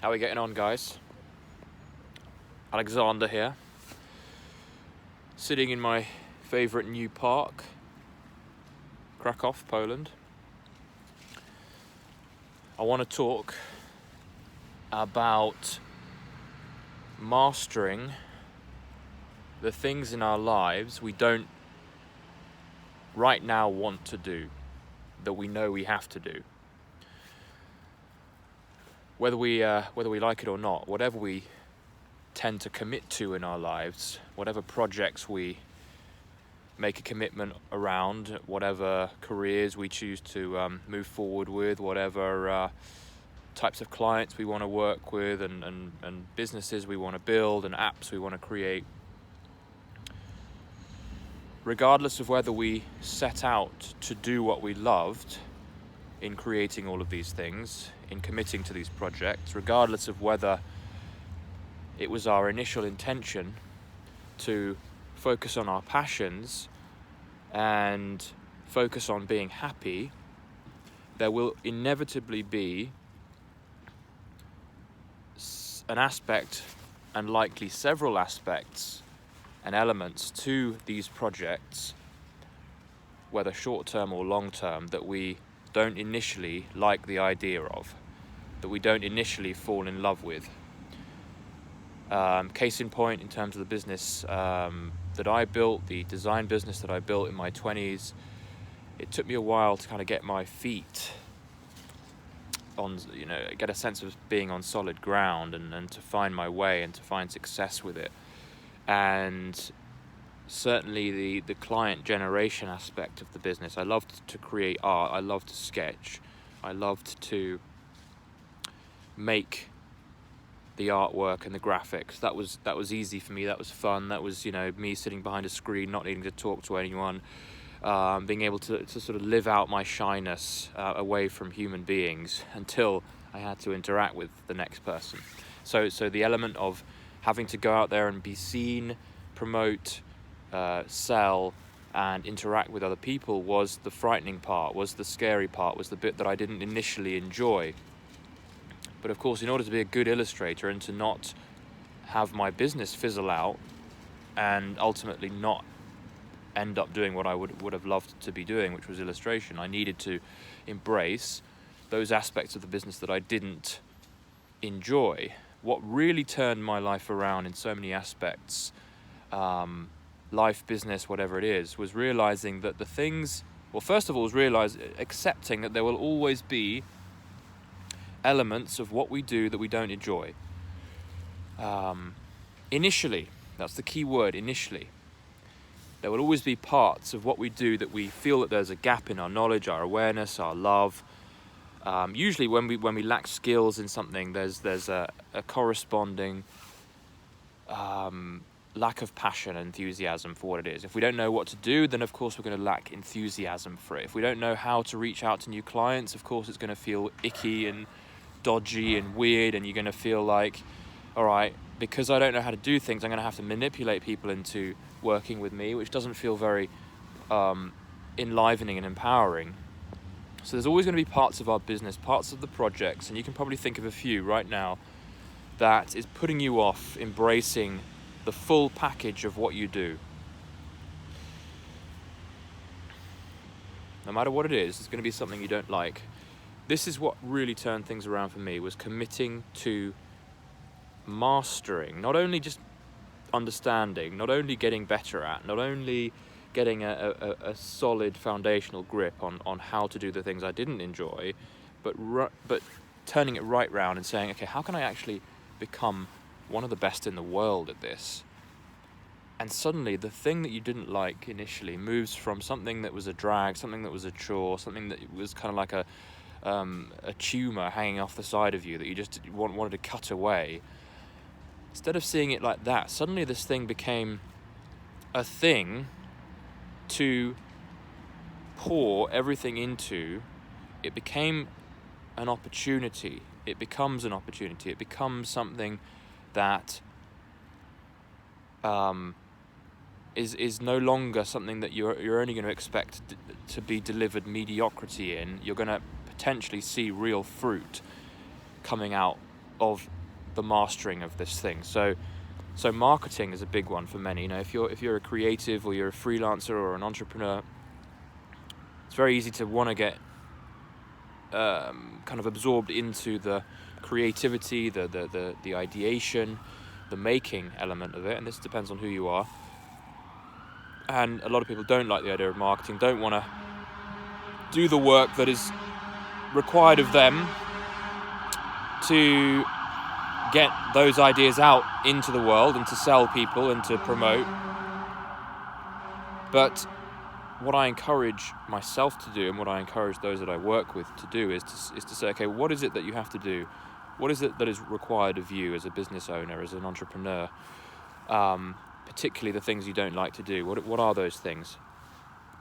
How are we getting on, guys? Alexander here, sitting in my favourite new park, Krakow, Poland. I want to talk about mastering the things in our lives we don't right now want to do, that we know we have to do. Whether we like it or not, whatever we tend to commit to in our lives, whatever projects we make a commitment around, whatever careers we choose to move forward with, whatever types of clients we want to work with, and businesses we want to build, and apps we want to create, regardless of whether we set out to do what we loved in creating all of these things, in committing to these projects, regardless of whether it was our initial intention to focus on our passions and focus on being happy, there will inevitably be an aspect, and likely several aspects and elements to these projects, whether short-term or long-term, that we don't initially like the idea of, that we don't initially fall in love with. Case in point, in terms of the business that I built, the design business that I built in my 20s, it took me a while to kind of get my feet on, get a sense of being on solid ground and to find my way and to find success with it. And certainly the client generation aspect of the business, I loved to create art, I loved to sketch, I loved to make the artwork and the graphics. That was easy for me. That was fun. That was me sitting behind a screen, not needing to talk to anyone, being able to sort of live out my shyness away from human beings until I had to interact with the next person. So the element of having to go out there and be seen, promote, sell, and interact with other people was the frightening part, was the scary part, was the bit that I didn't initially enjoy. But of course, in order to be a good illustrator and to not have my business fizzle out and ultimately not end up doing what I would have loved to be doing, which was illustration, I needed to embrace those aspects of the business that I didn't enjoy. What really turned my life around in so many aspects, life, business, whatever it is, was realizing that the things, well, first of all, was accepting that there will always be elements of what we do that we don't enjoy. Initially, that's the key word, initially. There will always be parts of what we do that we feel that there's a gap in our knowledge, our awareness, our love. Usually when we lack skills in something, there's a corresponding lack of passion and enthusiasm for what it is. If we don't know what to do, then of course we're going to lack enthusiasm for it. If we don't know how to reach out to new clients, of course it's going to feel icky and dodgy and weird, and you're going to feel like, all right, because I don't know how to do things, I'm going to have to manipulate people into working with me, which doesn't feel very enlivening and empowering. So there's always going to be parts of our business, parts of the projects, and you can probably think of a few right now, that is putting you off embracing the full package of what you do. No matter what it is, it's going to be something you don't like. This is what really turned things around for me, was committing to mastering, not only just understanding, not only getting better at, not only getting a solid foundational grip on how to do the things I didn't enjoy, but turning it right round and saying, okay, how can I actually become one of the best in the world at this? And suddenly the thing that you didn't like initially moves from something that was a drag, something that was a chore, something that was kind of like a tumor hanging off the side of you that you just wanted to cut away. Instead of seeing it like that, suddenly this thing became a thing to pour everything into. It became an opportunity. It becomes an opportunity. It becomes something that is no longer something that you're only going to expect to be delivered mediocrity in. You're going to potentially see real fruit coming out of the mastering of this thing. So marketing is a big one for many. If you're a creative, or you're a freelancer or an entrepreneur, it's very easy to want to get kind of absorbed into the creativity, the ideation, the making element of it, and this depends on who you are. And a lot of people don't like the idea of marketing, don't want to do the work that is required of them to get those ideas out into the world and to sell people and to promote. But what I encourage myself to do, and what I encourage those that I work with to do, is to say, okay, what is it that you have to do? What is it that is required of you as a business owner, as an entrepreneur? Particularly the things you don't like to do. What are those things?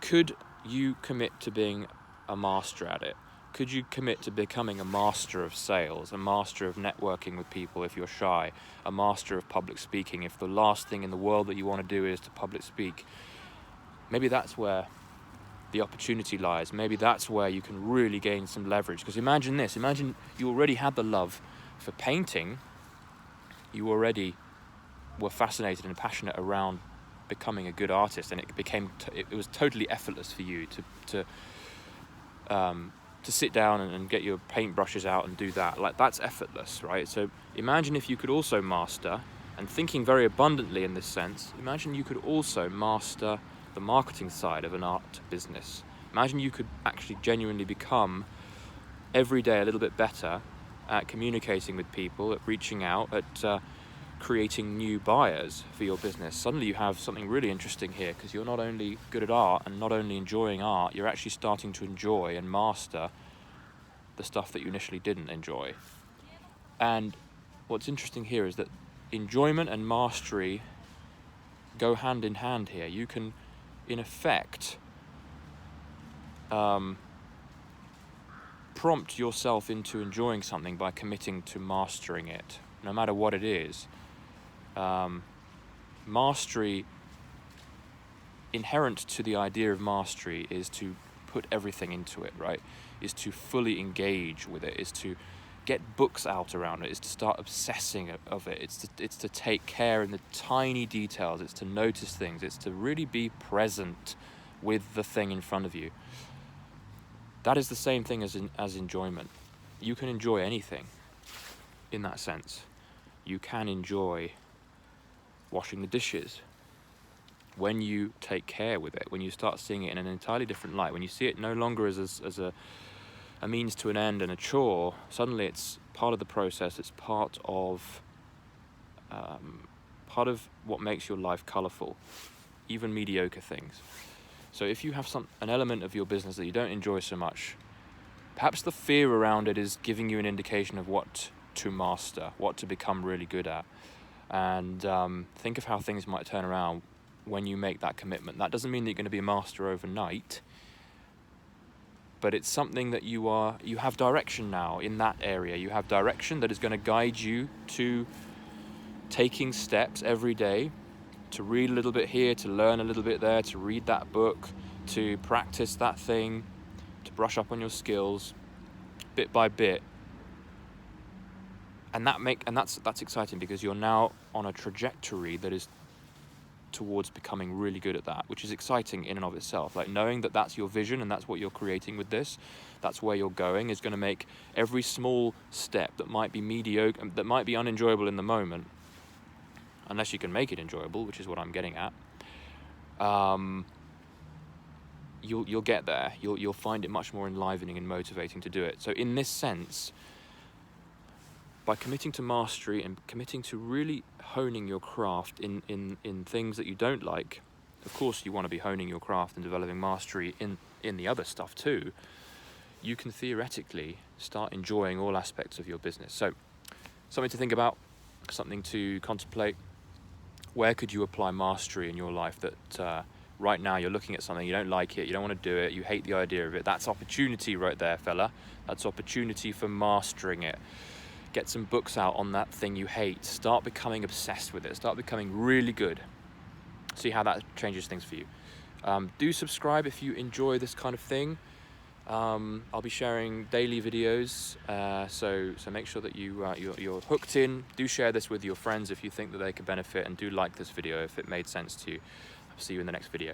Could you commit to being a master at it? Could you commit to becoming a master of sales, a master of networking with people if you're shy, a master of public speaking if the last thing in the world that you want to do is to public speak? Maybe that's where the opportunity lies. Maybe that's where you can really gain some leverage. Because imagine this, imagine you already had the love for painting, you already were fascinated and passionate around becoming a good artist, and it was totally effortless for you to sit down and get your paintbrushes out and do that. Like, that's effortless, right? So imagine if you could also master, and thinking very abundantly in this sense, imagine you could also master the marketing side of an art business. Imagine you could actually genuinely become every day a little bit better at communicating with people, at reaching out, at creating new buyers for your business. Suddenly you have something really interesting here, because you're not only good at art and not only enjoying art, you're actually starting to enjoy and master the stuff that you initially didn't enjoy. And what's interesting here is that enjoyment and mastery go hand in hand here. You can, in effect, prompt yourself into enjoying something by committing to mastering it, no matter what it is. Mastery, inherent to the idea of mastery, is to put everything into it, right? Is to fully engage with it, is to get books out around it, is to start obsessing of it, it's to take care in the tiny details, it's to notice things, it's to really be present with the thing in front of you. That is the same thing as enjoyment. You can enjoy anything in that sense. You can enjoy washing the dishes when you take care with it, when you start seeing it in an entirely different light, when you see it no longer as a means to an end and a chore. Suddenly it's part of the process, it's part of what makes your life colourful, even mediocre things. So if you have an element of your business that you don't enjoy so much, perhaps the fear around it is giving you an indication of what to master, what to become really good at. And think of how things might turn around when you make that commitment. That doesn't mean that you're going to be a master overnight, but it's something that you have direction now in that area. You have direction that is going to guide you to taking steps every day, to read a little bit here, to learn a little bit there, to read that book, to practice that thing, to brush up on your skills bit by bit. And that's exciting, because you're now on a trajectory that is towards becoming really good at that, which is exciting in and of itself. Like, knowing that that's your vision and that's what you're creating with this, that's where you're going, is going to make every small step that might be mediocre, that might be unenjoyable in the moment, unless you can make it enjoyable, which is what I'm getting at. You'll get there. You'll find it much more enlivening and motivating to do it. So in this sense, by committing to mastery and committing to really honing your craft in things that you don't like, of course you want to be honing your craft and developing mastery in the other stuff too, you can theoretically start enjoying all aspects of your business. So, something to think about, something to contemplate. Where could you apply mastery in your life that right now you're looking at something, you don't like it, you don't want to do it, you hate the idea of it? That's opportunity right there, fella. That's opportunity for mastering it. Get some books out on that thing you hate. Start becoming obsessed with it. Start becoming really good. See how that changes things for you. Do subscribe if you enjoy this kind of thing. I'll be sharing daily videos, so make sure that you're hooked in. Do share this with your friends if you think that they could benefit, and do like this video if it made sense to you. I'll see you in the next video.